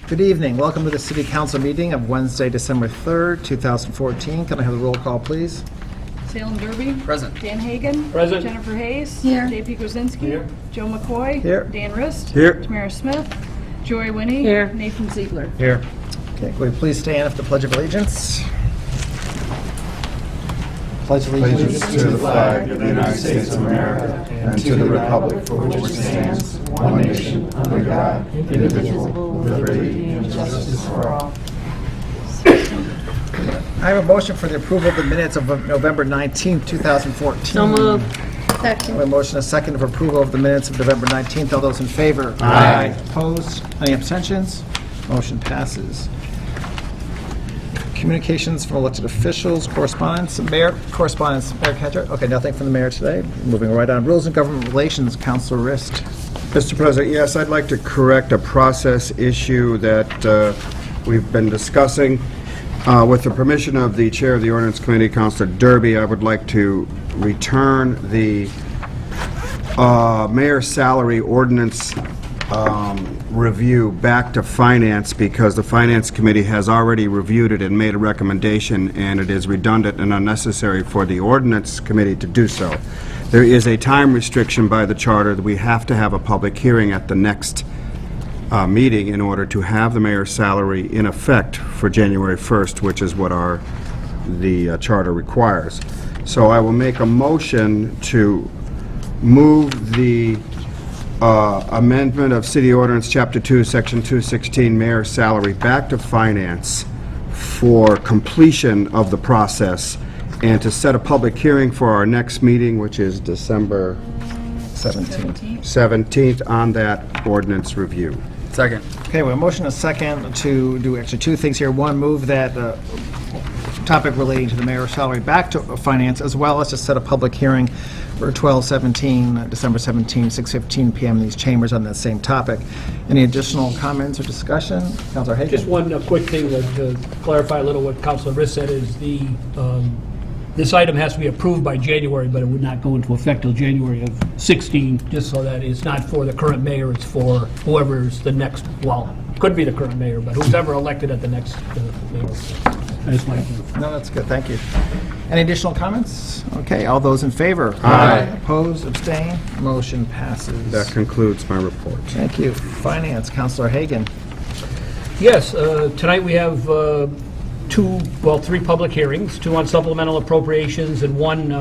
Good evening. Welcome to the City Council meeting of Wednesday, December 3rd, 2014. Can I have the roll call, please? Salem Derby. Present. Dan Hagan. Present. Jennifer Hayes. Here. JP Kozinski. Here. Joe McCoy. Here. Dan Rist. Here. Tamara Smith. Joy Winnie. Here. Nathan Ziegler. Here. Okay, will you please stand for the Pledge of Allegiance? Pledge of Allegiance to the flag of the United States of America and to the republic for which it stands, one nation, under God, indivisible, with liberty and justice for all. I have a motion for the approval of the minutes of November 19th, 2014. So moved. I have Second. a motion, a second, for approval of the minutes of November 19th. All those in favor? Aye. Opposed? Any abstentions? Motion passes. Communications from elected officials, correspondence, Mayor Ketchert. Okay, nothing from the mayor today. Moving right on. Rules and Government Relations, Councilor Rist. Mr. President, yes, I'd like to correct a process issue that we've been discussing. With the permission of the Chair of the Ordinance Committee, Councilor Derby, I would like to return the mayor's salary ordinance review back to Finance because the Finance Committee has already reviewed it and made a recommendation, and it is redundant and unnecessary for the Ordinance Committee to do so. There is a time restriction by the Charter that we have to have a public hearing at the next meeting in order to have the mayor's salary in effect for January 1st, which is what the Charter requires. So I will make a motion to move the amendment of City Ordinance Chapter 2, Section 216, Mayor's Salary, back to Finance for completion of the process and to set a public hearing for our next meeting, which is December 17th, on that ordinance review. Second. Okay, we have a motion, a second, to do actually two things here. One, move that topic relating to the mayor's salary back to Finance, as well as to set a public hearing for 12/17, December 17, 6:15 p.m. in these chambers on that same topic. Any additional comments or discussion? Councilor Hagan? Just one quick thing to clarify a little what Councilor Rist said is this item has to be approved by January, but it would not go into effect till January of 16, just so that it's not for the current mayor, it's for whoever's the next, well, could be the current mayor, but who's ever elected at the next mayor. That's my point. No, that's good, thank you. Any additional comments? Okay, all those in favor? Aye. Opposed, abstain, motion passes. That concludes my report. Thank you. Finance, Councilor Hagan. Yes, tonight we have three public hearings, two on supplemental appropriations, and one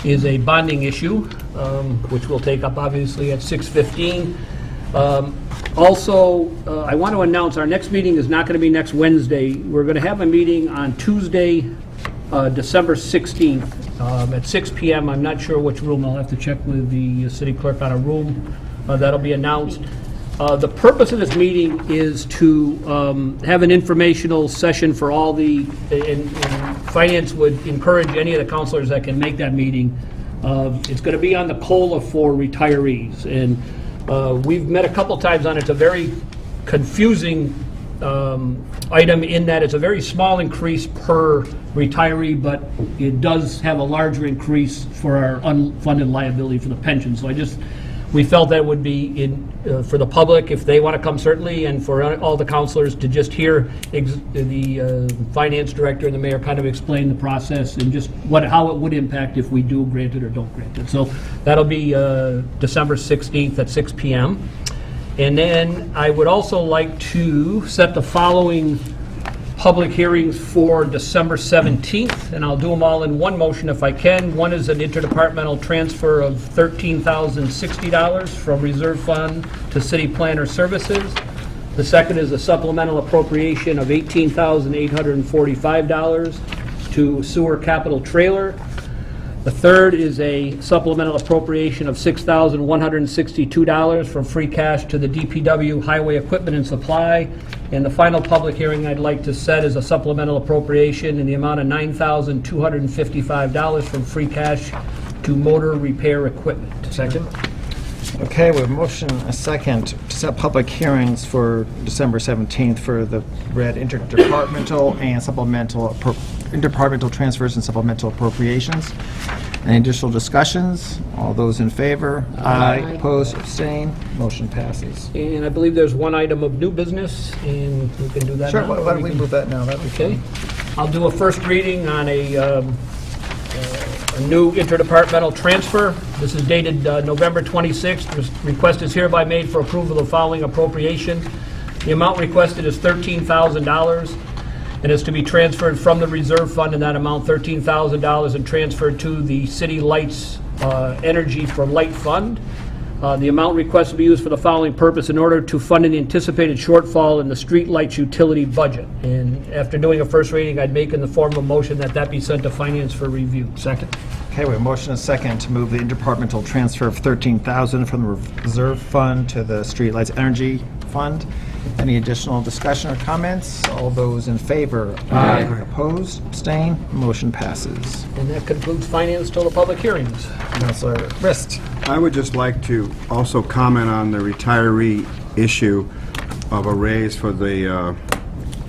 is a bonding issue, which we'll take up obviously at 6:15. Also, I want to announce our next meeting is not going to be next Wednesday. We're going to have a meeting on Tuesday, December 16th at 6 p.m. I'm not sure which room. I'll have to check with the city clerk on a room. That'll be announced. The purpose of this meeting is to have an informational session for all the, and Finance would encourage any of the councilors that can make that meeting. It's going to be on the COLA for retirees, and we've met a couple times on it. It's a very confusing item in that it's a very small increase per retiree, but it does have a larger increase for our unfunded liability for the pension. So we felt that would be for the public, if they want to come, certainly, and for all the councilors to just hear the finance director and the mayor kind of explain the process and just how it would impact if we do grant it or don't grant it. So that'll be December 16th at 6 p.m. And then I would also like to set the following public hearings for December 17th, and I'll do them all in one motion if I can. One is an interdepartmental transfer of $13,060 from Reserve Fund to City Planner Services. The second is a supplemental appropriation of $18,845 to Sewer Capital Trailer. The third is a supplemental appropriation of $6,162 from free cash to the DPW Highway Equipment and Supply. And the final public hearing I'd like to set is a supplemental appropriation in the amount of $9,255 from free cash to motor repair equipment. Second. Okay, we have a motion, a second, to set public hearings for December 17th for the read interdepartmental and supplemental interdepartmental transfers and supplemental appropriations. Any additional discussions? All those in favor? Aye. Opposed, abstained, motion passes. And I believe there's one item of new business, and we can do that Sure, now. why don't we move that now? That'd be Okay. fine. I'll do a first reading on a new interdepartmental transfer. This is dated November 26th. This request is hereby made for approval of the following appropriation. The amount requested is $13,000, and is to be transferred from the reserve fund in that amount, $13,000, and transferred to the City Lights Energy for Light Fund. The amount requested to be used for the following purpose: in order to fund an anticipated shortfall in the street lights utility budget. And after doing a first reading, I'd make in the form of a motion that that be sent to Finance for review. Second. Okay, we have a motion and a second to move the interdepartmental transfer of $13,000 from the reserve fund to the Streetlights Energy Fund. Any additional discussion or comments? All those in favor? Aye. Opposed? Abstained? Motion passes. And that concludes Finance till the public hearings. Councilor Rist. I would just like to also comment on the retiree issue of a raise for the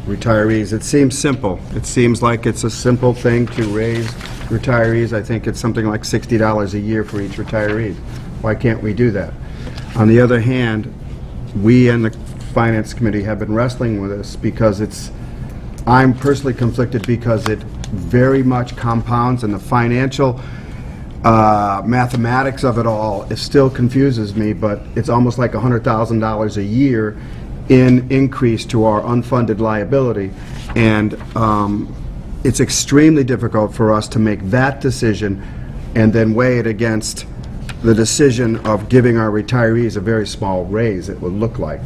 retirees. It seems simple. It seems like it's a simple thing to raise retirees. I think it's something like $60 a year for each retiree. Why can't we do that? On the other hand, we and the Finance Committee have been wrestling with this because I'm personally conflicted because it very much compounds, and the financial mathematics of it all, it still confuses me, but it's almost like $100,000 a year in increase to our unfunded liability. And it's extremely difficult for us to make that decision and then weigh it against the decision of giving our retirees a very small raise, it would look like.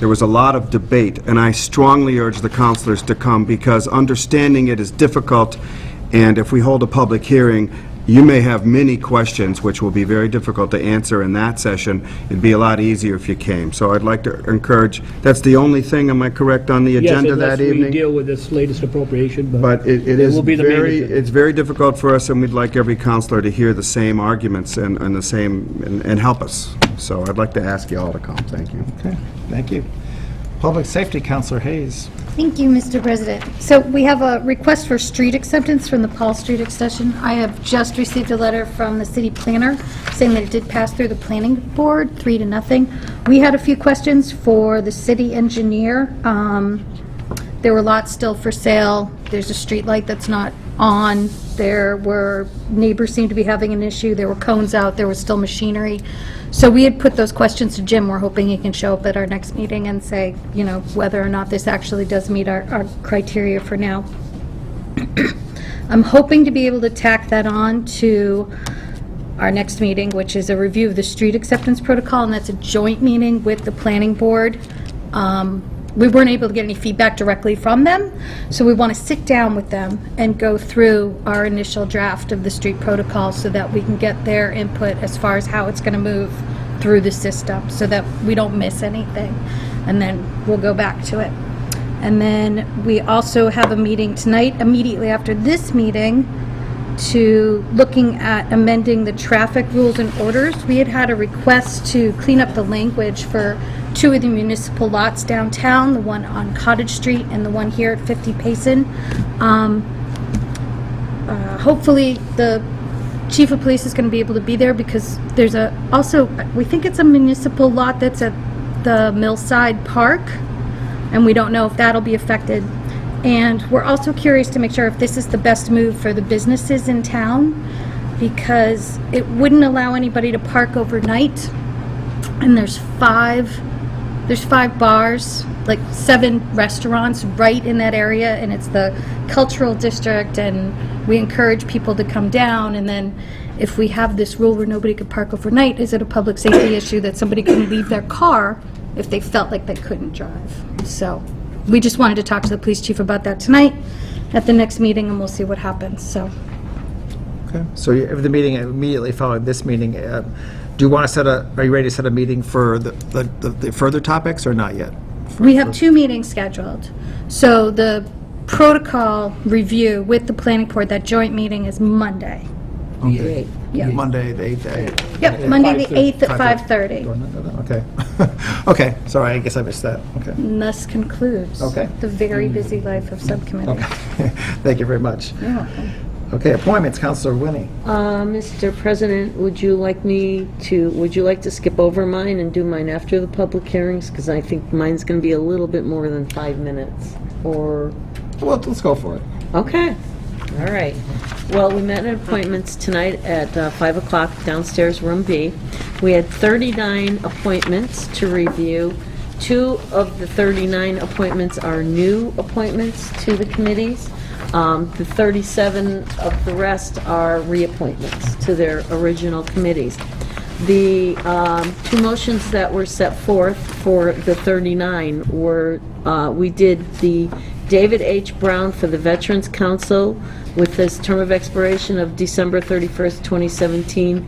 There was a lot of debate, and I strongly urge the councilors to come because understanding it is difficult, and if we hold a public hearing, you may have many questions which will be very difficult to answer in that session. It'd be a lot easier if you came. So I'd like to encourage, that's the only thing, am I correct, on the agenda that Yes, unless we evening? deal with this latest appropriation, But it is will be the main very, agenda. it's very difficult for us, and we'd like every counselor to hear the same arguments and the same, and help us. So I'd like to ask you all to come. Thank you. Okay, thank you. Public Safety, Councilor Hayes. Thank you, Mr. President. So we have a request for street acceptance from the Paul Street extension. I have just received a letter from the city planner saying that it did pass through the planning board, 3-0. We had a few questions for the city engineer. There were lots still for sale. There's a street light that's not on. There were, neighbors seemed to be having an issue. There were cones out. There was still machinery. So we had put those questions to Jim. We're hoping he can show up at our next meeting and say, you know, whether or not this actually does meet our criteria for now. I'm hoping to be able to tack that on to our next meeting, which is a review of the street acceptance protocol, and that's a joint meeting with the planning board. We weren't able to get any feedback directly from them, so we want to sit down with them and go through our initial draft of the street protocol so that we can get their input as far as how it's going to move through the system so that we don't miss anything, and then we'll go back to it. And then we also have a meeting tonight, immediately after this meeting, to looking at amending the traffic rules and orders. We had a request to clean up the language for 2 of the municipal lots downtown, the one on Cottage Street and the one here at 50 Payson. Hopefully the chief of police is going to be able to be there because there's also, we think it's a municipal lot that's at the Millside Park, and we don't know if that'll be affected. And we're also curious to make sure if this is the best move for the businesses in town, because it wouldn't allow anybody to park overnight. And there's five bars, like 7 restaurants right in that area, and it's the cultural district, and we encourage people to come down. And then if we have this rule where nobody could park overnight, is it a public safety issue that somebody can leave their car if they felt like they couldn't drive? So we just wanted to talk to the police chief about that tonight at the next meeting, and we'll see what happens. So Okay. So the meeting immediately following this meeting, do you want to are you ready to set a meeting for the further topics or not yet? we have 2 meetings scheduled. So the protocol review with the planning board, that joint meeting is Monday. Okay. Yeah. Monday, the 8th. Yep, Monday the 8th at 5:30. 5:30. Okay. Okay, sorry, I guess I missed that. Okay. And thus concludes Okay. the very busy life of subcommittee. Okay. Thank you very much. You're welcome. Okay, appointments, Counselor Winnie. Mr. President, would you like to skip over mine and do mine after the public hearings? Because I think mine's going to be a little bit more than 5 minutes, or... Well, let's go for it. Okay, all right. Well, we met at appointments tonight at 5 o'clock downstairs, room B. We had 39 appointments to review. 2 of the 39 appointments are new appointments to the committees. The 37 of the rest are reappointments to their original committees. The 2 motions that were set forth for the 39 were, we did the David H. Brown for the Veterans Council with this term of expiration of December 31st, 2017.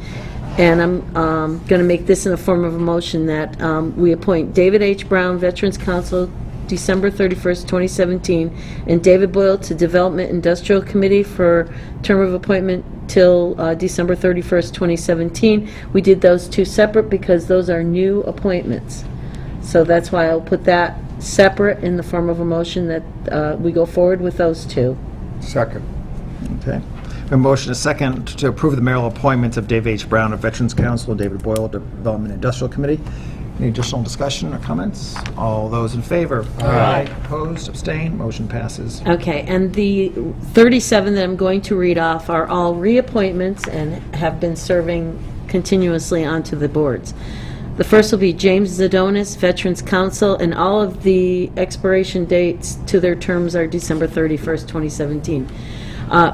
And I'm going to make this in the form of a motion that we appoint David H. Brown, Veterans Council, December 31st, 2017, and David Boyle to Development Industrial Committee for term of appointment till December 31st, 2017. We did those 2 separate because those are new appointments. So that's why I'll put that separate in the form of a motion that we go forward with those 2. Second. Okay. A motion, a second, to approve the mayoral appointments of Dave H. Brown of Veterans Council, David Boyle, Development Industrial Committee. Any additional discussion or comments? All those in favor? Aye. Opposed, abstained, motion passes. Okay, and the 37 that I'm going to read off are all reappointments and have been serving continuously onto the boards. The first will be James Zadonis, Veterans Council, and all of the expiration dates to their terms are December 31st, 2017.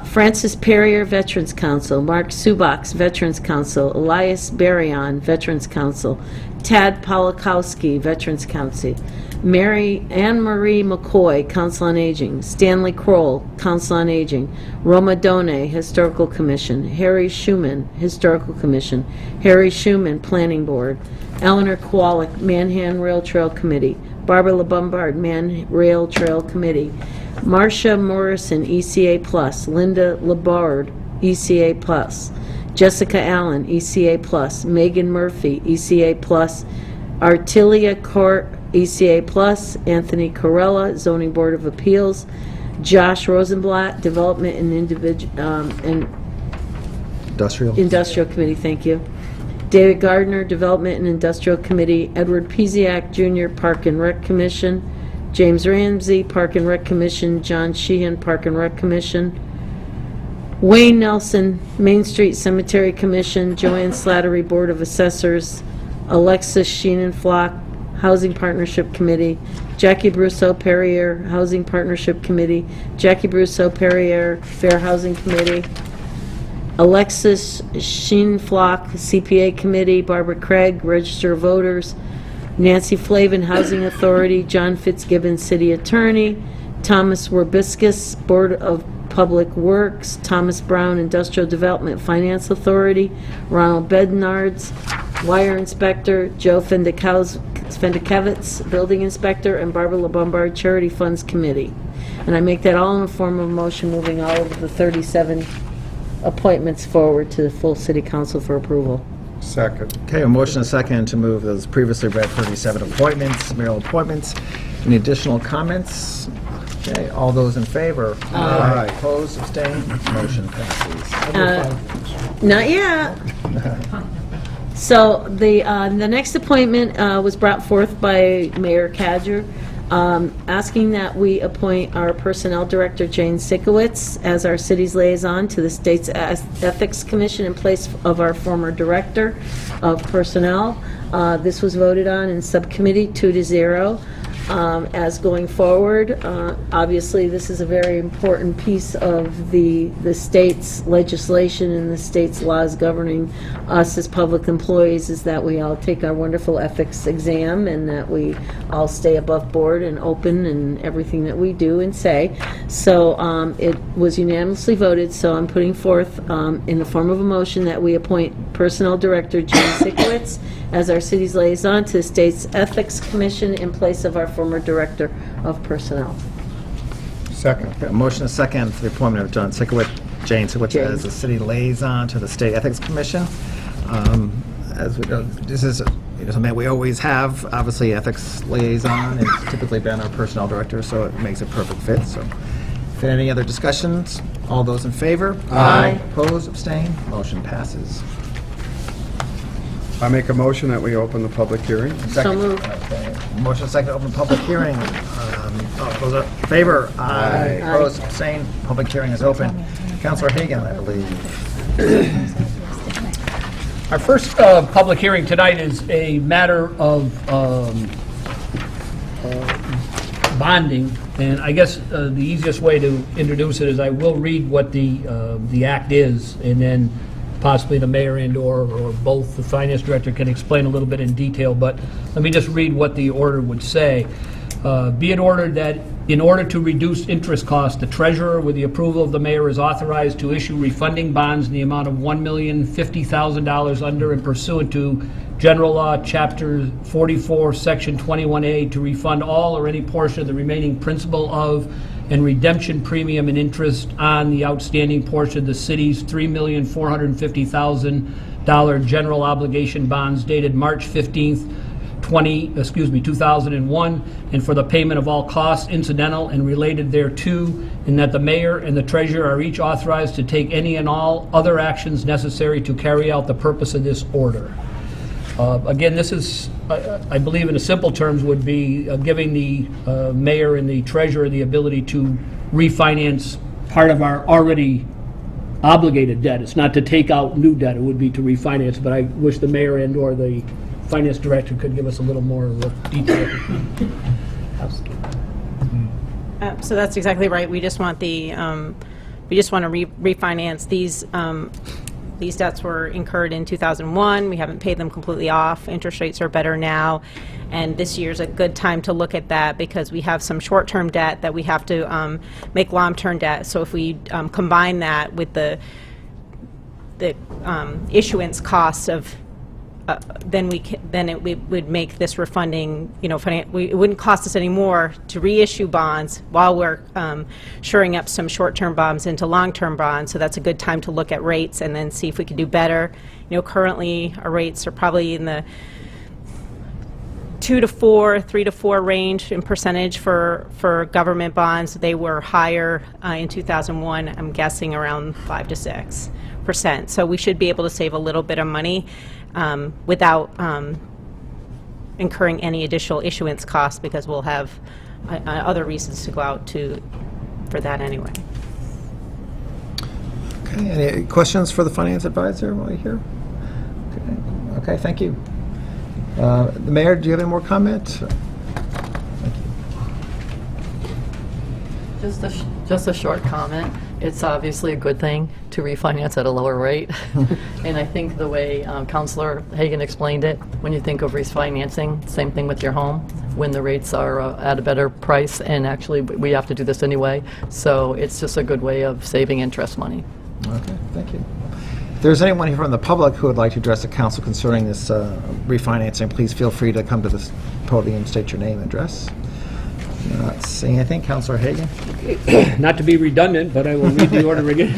Francis Perrier, Veterans Council. Mark Subox, Veterans Council. Elias Barrion, Veterans Council. Tad Polakowski, Veterans Council. Mary Ann Marie McCoy, Council on Aging. Stanley Kroll, Council on Aging. Roma Done, Historical Commission. Harry Schuman, Historical Commission. Harry Schuman, Planning Board. Eleanor Kowalik, Manhan Rail Trail Committee. Barbara LeBombard, Man Rail Trail Committee. Marcia Morrison, ECA Plus. Linda Labard, ECA Plus. Jessica Allen, ECA Plus. Megan Murphy, ECA Plus. Artilia Court, ECA Plus. Anthony Corella, Zoning Board of Appeals. Josh Rosenblatt, Development and Industrial. Industrial Committee, thank you. David Gardner, Development and Industrial Committee. Edward Piziak Jr., Park and Rec Commission. James Ramsey, Park and Rec Commission. John Sheehan, Park and Rec Commission. Wayne Nelson, Main Street Cemetery Commission. Joanne Slattery, Board of Assessors. Alexis Sheenan-Flock, Housing Partnership Committee. Jackie Brousseau Perrier, Housing Partnership Committee. Jackie Brousseau Perrier, Fair Housing Committee. Alexis Sheen-Flock, CPA Committee. Barbara Craig, Register of Voters. Nancy Flavin, Housing Authority. John Fitzgibbon, City Attorney. Thomas Werbiscus, Board of Public Works. Thomas Brown, Industrial Development Finance Authority. Ronald Bednards, Wire Inspector. Joe Fendikevitz, Building Inspector. And Barbara LeBombard, Charity Funds Committee. And I make that all in the form of a motion moving all of the 37 appointments forward to the full City Council for approval. Second. Okay, a motion, a second, to move those previously read 37 appointments, mayoral appointments. Any additional comments? Okay, all those in favor? Aye. Opposed, abstained, motion passes. Not yet. So the next appointment was brought forth by Mayor Cadger, asking that we appoint our Personnel Director, Jane Sikowitz, as our city's liaison to the state's Ethics Commission in place of our former Director of Personnel. This was voted on in subcommittee 2-0. As going forward, obviously, this is a very important piece of the state's legislation and the state's laws governing us as public employees, is that we all take our wonderful ethics exam and that we all stay above board and open in everything that we do and say. So it was unanimously voted, so I'm putting forth in the form of a motion that we appoint Personnel Director Jane Sikowitz as our city's liaison to the state's Ethics Commission in place of our former Director of Personnel. Second. Okay, a motion, a second, for the appointment of Jane Sikowitz Jane. as the city liaison to the State Ethics Commission. As we know, this is something that we always have, obviously, ethics liaison. It's typically been our personnel director, so it makes a perfect fit. So, if any other discussions, All those in favor? Aye. Opposed, abstained, motion passes. I make a motion that we open the public hearing. Second. moved. Okay. Motion second to open public hearing. All those in favor? Aye. Opposed, abstained, public hearing is open. Counselor Hagan, I believe. Our first public hearing tonight is a matter of bonding, and I guess the easiest way to introduce it is I will read what the act is, and then possibly the mayor and/or both the finance director can explain a little bit in detail, but let me just read what the order would say. Be it ordered that in order to reduce interest costs, the treasurer, with the approval of the mayor, is authorized to issue refunding bonds in the amount of $1,050,000 under and pursuant to General Law, Chapter 44, Section 21A, to refund all or any portion of the remaining principal of and redemption premium and interest on the outstanding portion of the city's $3,450,000 general obligation bonds dated March 15th, 2001, and for the payment of all costs incidental and related thereto, and that the mayor and the treasurer are each authorized to take any and all other actions necessary to carry out the purpose of this order. Again, this is, I believe in simple terms, would be giving the mayor and the treasurer the ability to refinance part of our already obligated debt. It's not to take out new debt, it would be to refinance, but I wish the mayor and/or the finance director could give us a little more detail. So that's exactly right. We just want the, we just want to refinance these. These debts were incurred in 2001. We haven't paid them completely off. Interest rates are better now, and this year's a good time to look at that because we have some short-term debt that we have to make long-term debt. So if we combine that with the issuance costs of then it would make this refunding, it wouldn't cost us any more to reissue bonds while we're shoring up some short-term bonds into long-term bonds. So that's a good time to look at rates and then see if we can do better. Currently our rates are probably in the 2 to 4, 3 to 4 range in percentage for government bonds. They were higher in 2001. I'm guessing around 5 to 6%. So we should be able to save a little bit of money without incurring any additional issuance costs because we'll have other reasons to go out for that anyway. Okay, any questions for the finance advisor while you're here? Okay, thank you. The mayor, do you have any more comments? Just a short comment. It's obviously a good thing to refinance at a lower rate. And I think the way Councilor Hagan explained it, when you think of refinancing, same thing with your home, when the rates are at a better price, and actually we have to do this anyway, so it's just a good way of saving interest money. Okay, thank you. If there's anyone here from the public who would like to address the council concerning this refinancing, please feel free to come to this podium, state your name and address. Not seeing anything. Councilor Hagan? Not to be redundant, but I will read the order again.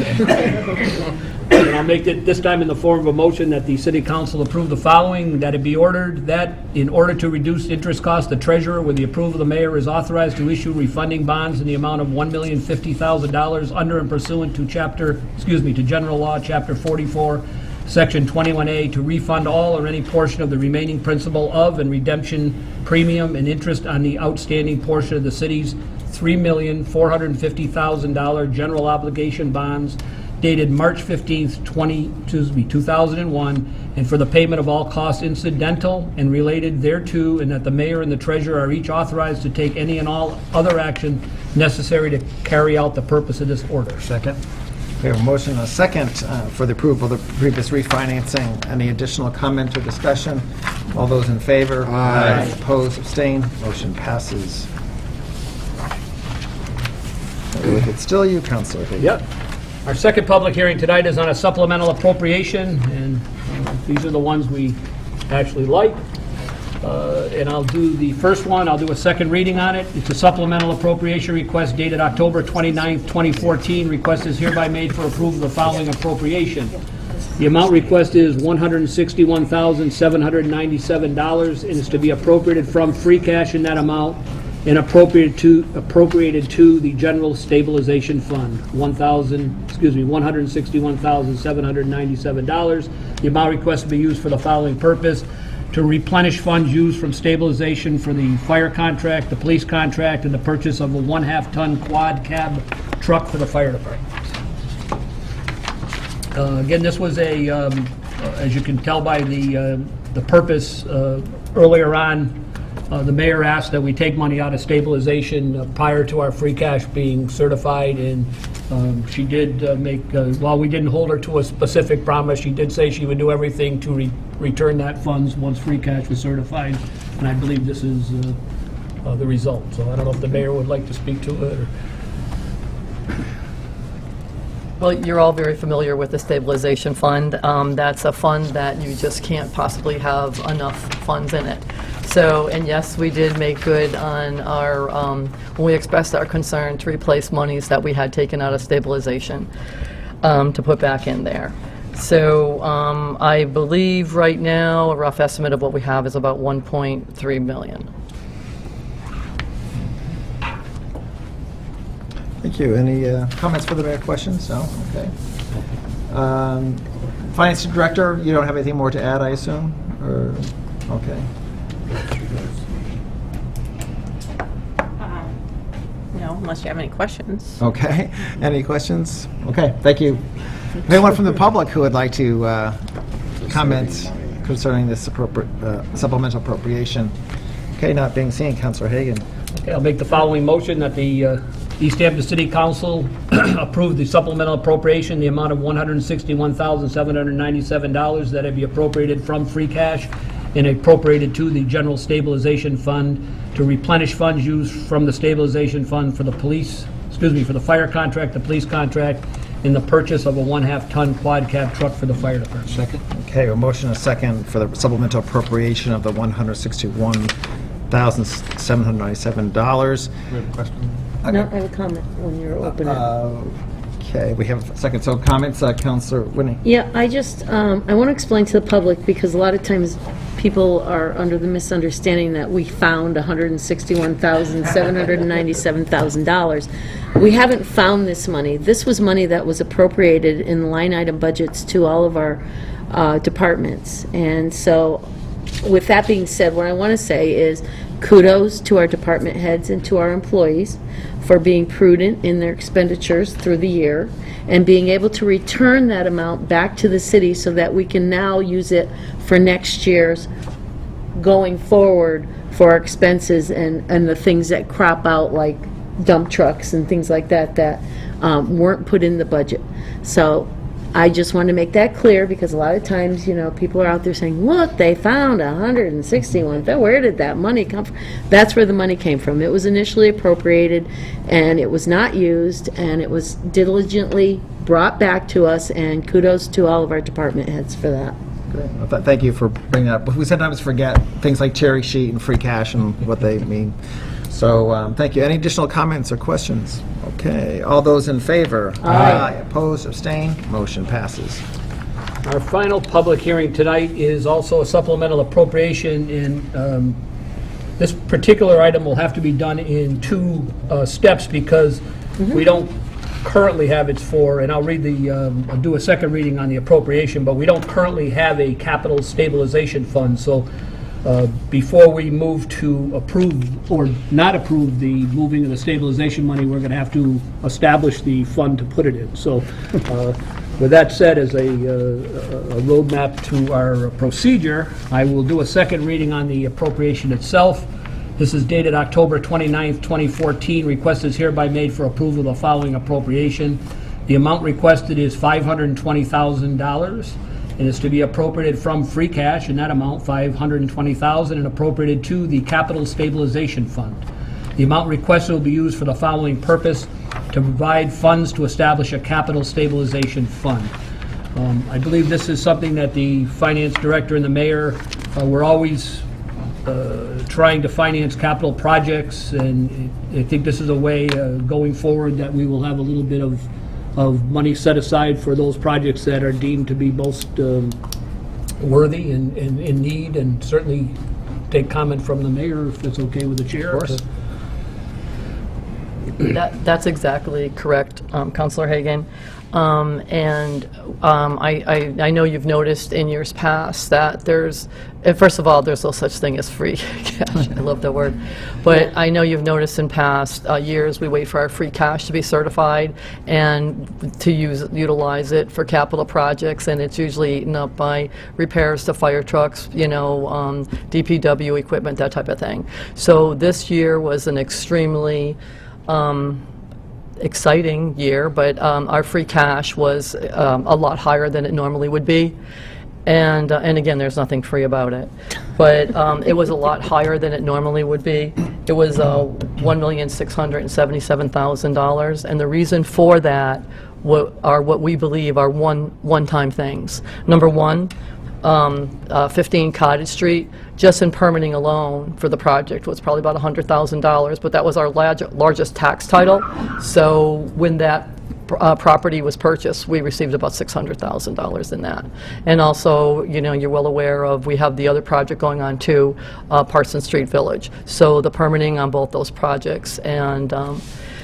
And I'll make it this time in the form of a motion that the city council approve the following, that it be ordered that in order to reduce interest costs, the treasurer, with the approval of the mayor, is authorized to issue refunding bonds in the amount of $1,050,000 under and pursuant to to General Law, Chapter 44, Section 21A, to refund all or any portion of the remaining principal of and redemption premium and interest on the outstanding portion of the city's $3,450,000 general obligation bonds dated March 15th, 2001, and for the payment of all costs incidental and related thereto, and that the mayor and the treasurer are each authorized to take any and all other action necessary to carry out the purpose of this order. Second. We have a motion and a second for the approval of the previous refinancing. Any additional comment or discussion? All those in favor? Aye. Opposed, abstained, motion passes. It's still you, Councilor Hagan. Yep. Our second public hearing tonight is on a supplemental appropriation, and these are the ones we actually like. And I'll do the first one, I'll do a second reading on it. It's a supplemental appropriation request dated October 29th, 2014. Request is hereby made for approval of the following appropriation. The amount requested is $161,797 and is to be appropriated from free cash in that amount and appropriated to the General Stabilization Fund, $161,797. The amount requested to be used for the following purpose: to replenish funds used from stabilization for the fire contract, the police contract, and the purchase of a 1/2-ton quad cab truck for the fire department. Again, this was a, as you can tell by the purpose, earlier on, the mayor asked that we take money out of stabilization prior to our free cash being certified, and she did while we didn't hold her to a specific promise, she did say she would do everything to return that funds once free cash was certified, and I believe this is the result. So I don't know if the mayor would like to speak to it, or... Well, you're all very familiar with the stabilization fund. That's a fund that you just can't possibly have enough funds in it. So, and yes, we did make good on our, when we expressed our concern to replace monies that we had taken out of stabilization to put back in there. So I believe right now, a rough estimate of what we have is about 1.3 million. Thank you. Any comments for the mayor, questions? No? Okay. Finance Director, you don't have anything more to add, I assume? Or, okay. No, unless you have any questions. Okay. Any questions? Okay, thank you. Anyone from the public who would like to comment concerning this supplemental appropriation? Okay, not being seen. Councilor Hagan. Okay, I'll make the following motion that the East Hampton City Council approve the supplemental appropriation, the amount of $161,797 that it be appropriated from free cash and appropriated to the General Stabilization Fund to replenish funds used from the stabilization fund for the police, for the fire contract, the police contract, and the purchase of a 1/2-ton quad cab truck for the fire department. Second. Okay, a motion and a second for the supplemental appropriation of the $161,797. No, I have a comment when you're opening. Okay, we have a second. So comments, Councilor Whitney. Yeah, I just, I want to explain to the public, because a lot of times people are under the misunderstanding that we found $161,797,000. We haven't found this money. This was money that was appropriated in line item budgets to all of our departments. And so, with that being said, what I want to say is kudos to our department heads and to our employees for being prudent in their expenditures through the year and being able to return that amount back to the city so that we can now use it for next year's going forward for our expenses and the things that crop out, like dump trucks and things like that that weren't put in the budget. So I just want to make that clear, because a lot of times, you know, people are out there saying, look, they found 161. Where did that money come from? That's where the money came from. It was initially appropriated, and it was not used, and it was diligently brought back to us, and kudos to all of our department heads for that. Great. Well, thank you for bringing that up. We sometimes forget things like cherry sheet and free cash and what they mean. So thank you. Any additional comments or questions? Okay. All those in favor? Aye. Opposed? Abstained? Motion passes. Our final public hearing tonight is also a supplemental appropriation, and this particular item will have to be done in two steps because we don't currently have it for, and I'll read the, I'll do a second reading on the appropriation, but we don't currently have a capital stabilization fund. So before we move to approve or not approve the moving of the stabilization money, we're going to have to establish the fund to put it in. So with that said, as a roadmap to our procedure, I will do a second reading on the appropriation itself. This is dated October 29th, 2014. Request is hereby made for approval of the following appropriation. The amount requested is $520,000. and is to be appropriated from free cash, and that amount, $520,000, and appropriated to the Capital Stabilization Fund. The amount requested will be used for the following purpose: to provide funds to establish a capital stabilization fund. I believe this is something that the finance director and the mayor were always trying to finance capital projects, and I think this is a way going forward that we will have a little bit of money set aside for those projects that are deemed to be most worthy and in need, and certainly take comment from the mayor if it's okay with the chair. Of course. That's exactly correct, Counselor Hagan. I know you've noticed in years past that first of all, there's no such thing as free cash. I love that word. But I know you've noticed in past years, we wait for our free cash to be certified and to utilize it for capital projects, and it's usually eaten up by repairs to fire trucks, DPW equipment, that type of thing. So this year was an extremely exciting year, but our free cash was a lot higher than it normally would be. And again, there's nothing free about it. But it was a lot higher than it normally would be. It was $1,677,000. And the reason for that are what we believe are one-time things. Number one, 15 Cottage Street, just in permitting alone for the project was probably about $100,000, but that was our largest tax title. So when that property was purchased, we received about $600,000 in that. And also, you're well aware of, we have the other project going on too, Parsons Street Village. So the permitting on both those projects. And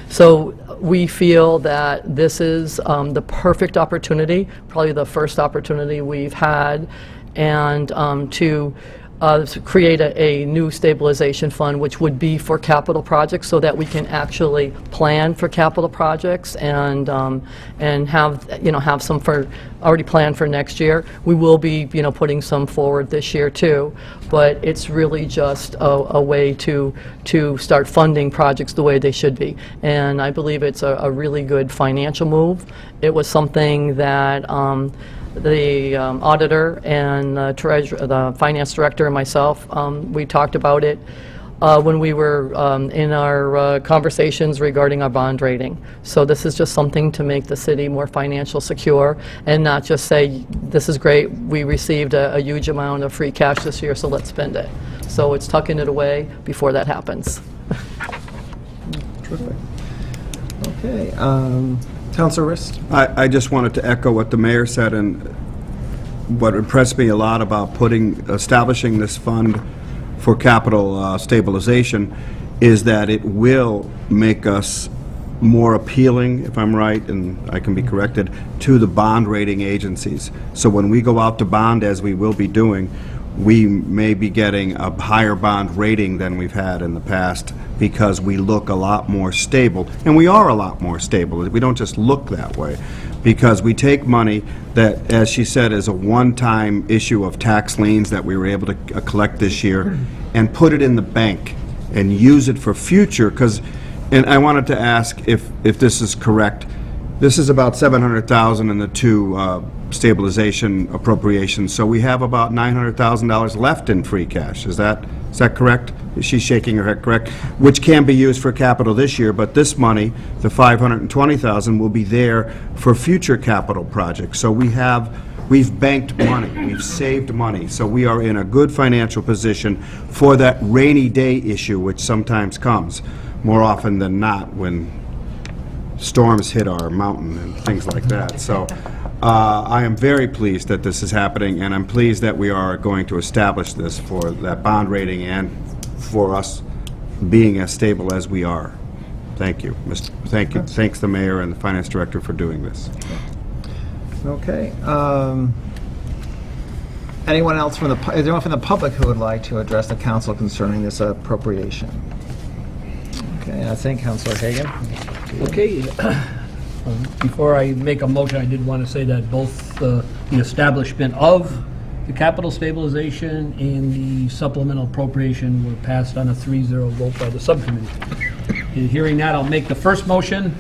so we feel that this is the perfect opportunity, probably the first opportunity we've had, and to create a new stabilization fund, which would be for capital projects, so that we can actually plan for capital projects and have some already planned for next year. We will be putting some forward this year too, but it's really just a way to start funding projects the way they should be. And I believe it's a really good financial move. It was something that the auditor and the finance director and myself, we talked about it when we were in our conversations regarding our bond rating. So this is just something to make the city more financial secure and not just say, this is great, we received a huge amount of free cash this year, so let's spend it. So it's tucking it away before that happens. Terrific. Okay, Councilor Rist? I just wanted to echo what the mayor said, and what impressed me a lot about establishing this fund for capital stabilization is that it will make us more appealing, if I'm right, and I can be corrected, to the bond rating agencies. So when we go out to bond, as we will be doing, we may be getting a higher bond rating than we've had in the past because we look a lot more stable. And we are a lot more stable. We don't just look that way, because we take money that, as she said, is a one-time issue of tax liens that we were able to collect this year and put it in the bank and use it for future. And I wanted to ask if this is correct. This is about $700,000 in the two stabilization appropriations, so we have about $900,000 left in free cash. Is that correct? She's shaking her head, correct? Which can be used for capital this year, but this money, the $520,000, will be there for future capital projects. So we've banked money, we've saved money, so we are in a good financial position for that rainy day issue, which sometimes comes more often than not when storms hit our mountain and things like that. So I am very pleased that this is happening, and I'm pleased that we are going to establish this for that bond rating and for us being as stable as we are. Thank you. Thank you. Thanks the mayor and the finance director for doing this. Okay. Anyone else is there anyone from the public who would like to address the council concerning this appropriation? Okay, I think Councilor Hagan. Okay. Before I make a motion, I did want to say that both the establishment of the capital stabilization and the supplemental appropriation were passed on a 3-0 vote by the subcommittee. Hearing that, I'll make the first motion.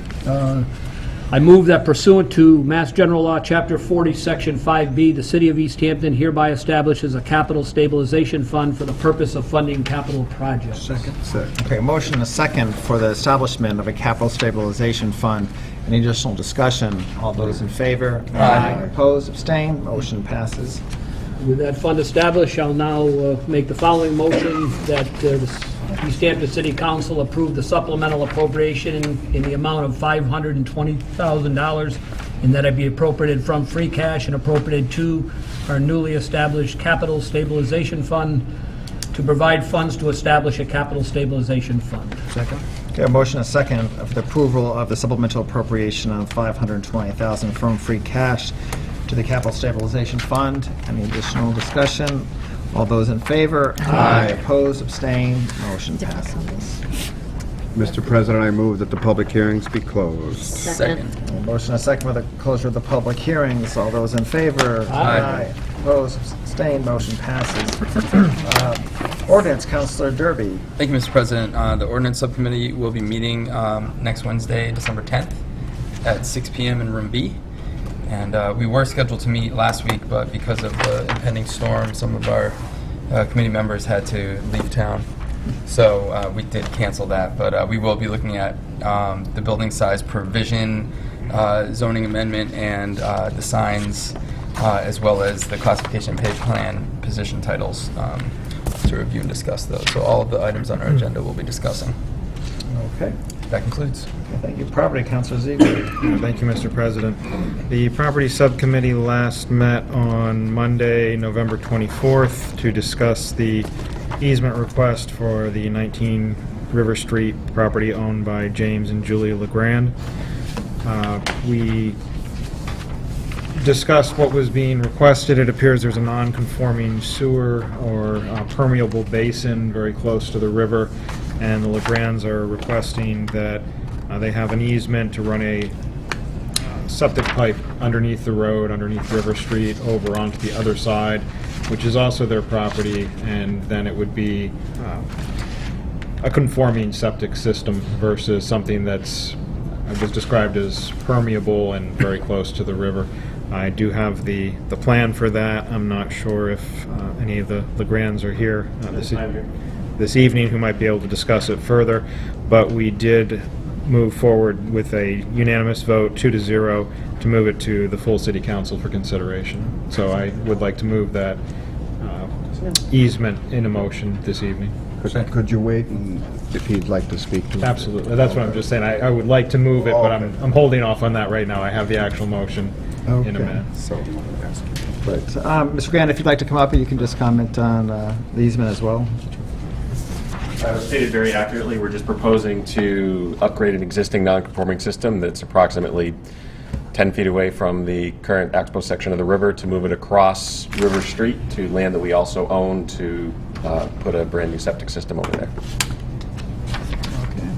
I move that pursuant to Mass General Law, Chapter 40, Section 5B, the City of East Hampton hereby establishes a capital stabilization fund for the purpose of funding capital projects. Second. Okay, motion and a second for the establishment of a capital stabilization fund. Any additional discussion? All those in favor? Aye. Opposed, abstained, motion passes. With that fund established, I'll now make the following motion that the East Hampton City Council approve the supplemental appropriation in the amount of $520,000, and that it be appropriated from free cash and appropriated to our newly established capital stabilization fund to provide funds to establish a capital stabilization fund. Second. Okay, Okay, a motion and a second for the approval of the supplemental appropriation of $520,000 from free cash to the Capital Stabilization Fund. Any additional discussion? All those in favor? Aye. Opposed, abstained, motion passes. Mr. President, I move that the public hearings be closed. Second. A motion and a second for the closure of the public hearings. All those in favor? Aye. Opposed, abstained, motion passes. Ordinance, Counselor Derby. Thank you, Mr. President. The ordinance subcommittee will be meeting next Wednesday, December 10th at 6 p.m. in Room B. And we were scheduled to meet last week, but because of the impending storm, some of our committee members had to leave town. So we did cancel that, but we will be looking at the building size provision, zoning amendment, and the signs, as well as the classification pay plan position titles to review and discuss those. So all of the items on our agenda we'll be discussing. Okay. That concludes. Thank you. Property, Counselor Ziegler. Thank you, Mr. President. The Property Subcommittee last met on Monday, November 24th, to discuss the easement request for the 19 River Street property owned by James and Julia LeGrand. We discussed what was being requested. It appears there's a non-conforming sewer or permeable basin very close to the river, and the LeGrands are requesting that they have an easement to run a septic pipe underneath the road, underneath River Street, over onto the other side, which is also their property, and then it would be a conforming septic system versus something that's was described as permeable and very close to the river. I do have the plan for that. I'm not sure if any of the LeGrands are here this evening who might be able to discuss it further, but we did move forward with a unanimous vote, 2-0, to move it to the full city council for consideration. So I would like to move that easement in a motion this evening. Could you wait, and if he'd like to speak to it? Absolutely. That's what I'm just saying. I would like to move it, but I'm holding off on that right now. I have the actual motion in a minute. So, Right. Mr. Grant, if you'd like to come up, you can just comment on the easement as well. Stated very accurately, we're just proposing to upgrade an existing non-conforming system that's approximately 10 feet away from the current Expo section of the river, to move it across River Street to land that we also own, to put a brand new septic system over there. Okay.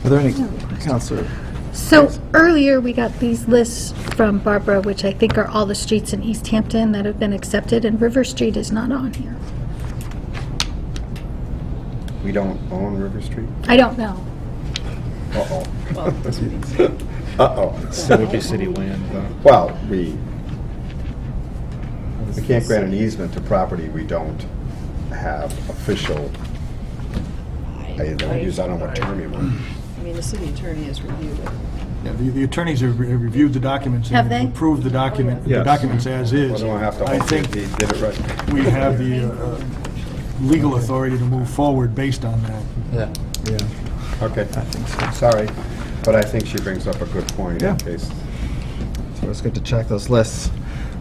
Are there any, Counselor? So earlier, we got these lists from Barbara, which I think are all the streets in East Hampton that have been accepted, and River Street is not on here. We don't own River Street? I don't know. Uh-oh. Uh-oh. Still would be city land, though. Well, we can't grant an easement to property we don't have official, I don't know what term you want. I mean, the city attorney has reviewed it. Yeah, the attorneys have reviewed the documents. Have and they? approved the document, the Yes. documents as is. Well, then we'll have to I hope think he did it right. we have the legal authority to move forward based on that. Yeah. Yeah. Okay. Sorry, but I think she brings up a good point in case. So it's good to check those lists.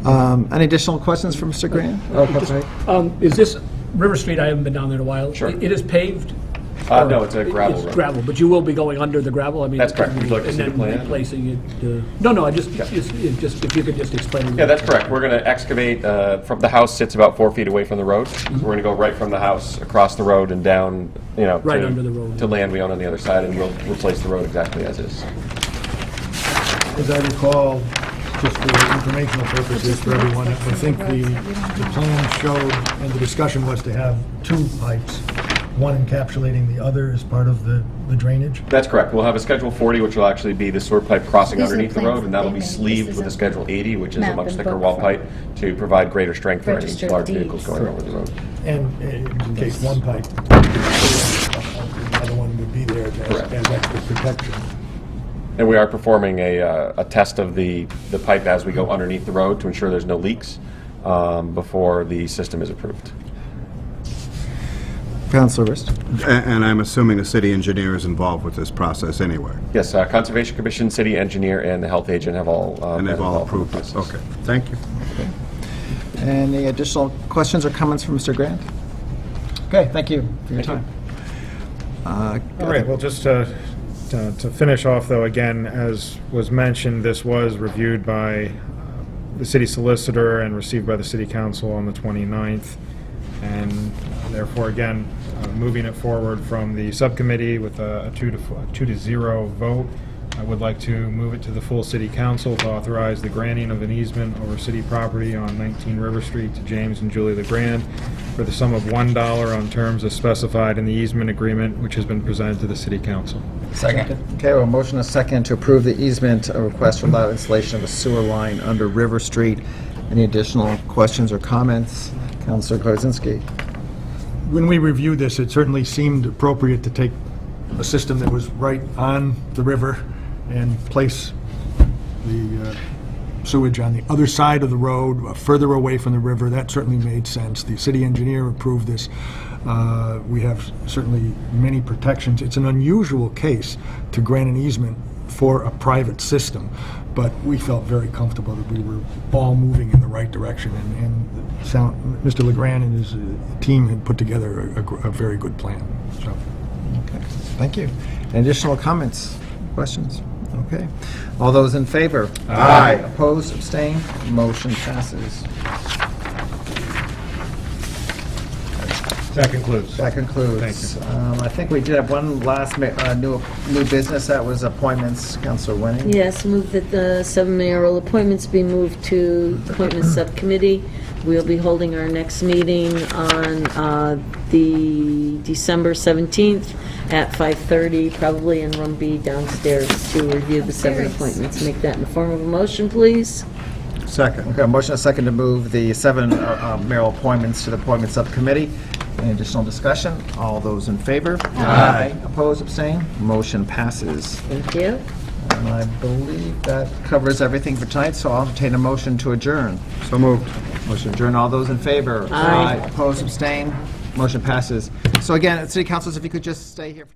Any additional questions for Mr. Grant? Is this River Street? I haven't been down there in a while. Sure. It is paved? No, it's a gravel It's road. gravel, but you will be going under the gravel? I mean, That's correct. Would you like to and see the then plan? replacing it? No, if you could just explain. Yeah, that's correct. We're going to excavate, from the house sits about 4 feet away from the road. So we're going to go right from the house, across the road and down, Right to- under the road. to land we own on the other side, and we'll replace the road exactly as is. As I recall, just for informational purposes for everyone, I think the plan showed, and the discussion was to have two pipes, one encapsulating the other as part of the drainage. That's correct. We'll have a Schedule 40, which will actually be the sewer pipe crossing These are underneath the plans road, and that'll that be they made. sleeved This with a is a Schedule 80, which is a map much and thicker book wall from pipe, to provide greater strength for any Registered large vehicles Deeds. going over the road. And in case one pipe, the other one would be there Correct. as extra protection. And we are performing a test of the pipe as we go underneath the road to ensure there's no leaks before the system is approved. Counselor Rist? And I'm assuming the city engineer is involved with this process anyway? Yes, Conservation Commission, city engineer, and the health agent have all And they've been all involved in the approved it? process. Okay, thank you. Any additional questions or comments from Mr. Grant? Okay, thank you for your time. All right, well, just to To finish off, though, again, as was mentioned, this was reviewed by the city solicitor and received by the city council on the 29th, and therefore, again, moving it forward from the subcommittee with a 2-0 vote, I would like to move it to the full city council to authorize the granting of an easement over city property on 19 River Street to James and Julie LeGrand for the sum of $1 on terms as specified in the easement agreement, which has been presented to the city council. Second. Okay, well, motion a second to approve the easement request for allowed installation of a sewer line under River Street. Any additional questions or comments? Councilor Kozinski. When we reviewed this, it certainly seemed appropriate to take a system that was right on the river and place the sewage on the other side of the road, further away from the river. That certainly made sense. The city engineer approved this. We have certainly many protections. It's an unusual case to grant an easement for a private system, but we felt very comfortable that we were all moving in the right direction, and Mr. LeGrand and his team had put together a very good plan. So. Okay, thank you. Any additional comments, questions? Okay. All those in favor? Aye. Opposed, abstained, motion passes. That concludes. That concludes. Thank you. I think we did have one last new business, that was appointments. Councilor Winning? Yes, move that the 7 mayoral appointments be moved to Appointments Subcommittee. We'll be holding our next meeting on the December 17th at 5:30, probably in Room B downstairs, to review the 7 appointments. Make that in the form of a motion, please. Second. Okay, motion a second to move the 7 mayoral appointments to the Appointment Subcommittee. Any additional discussion? All those in favor? Aye. Opposed, abstained, motion passes. Thank you. And I believe that covers everything for tonight, so I'll entertain a motion to adjourn. So moved. Motion to adjourn, all those in favor? Aye. Opposed, abstained, motion passes. So again, City Councilors, if you could just stay here for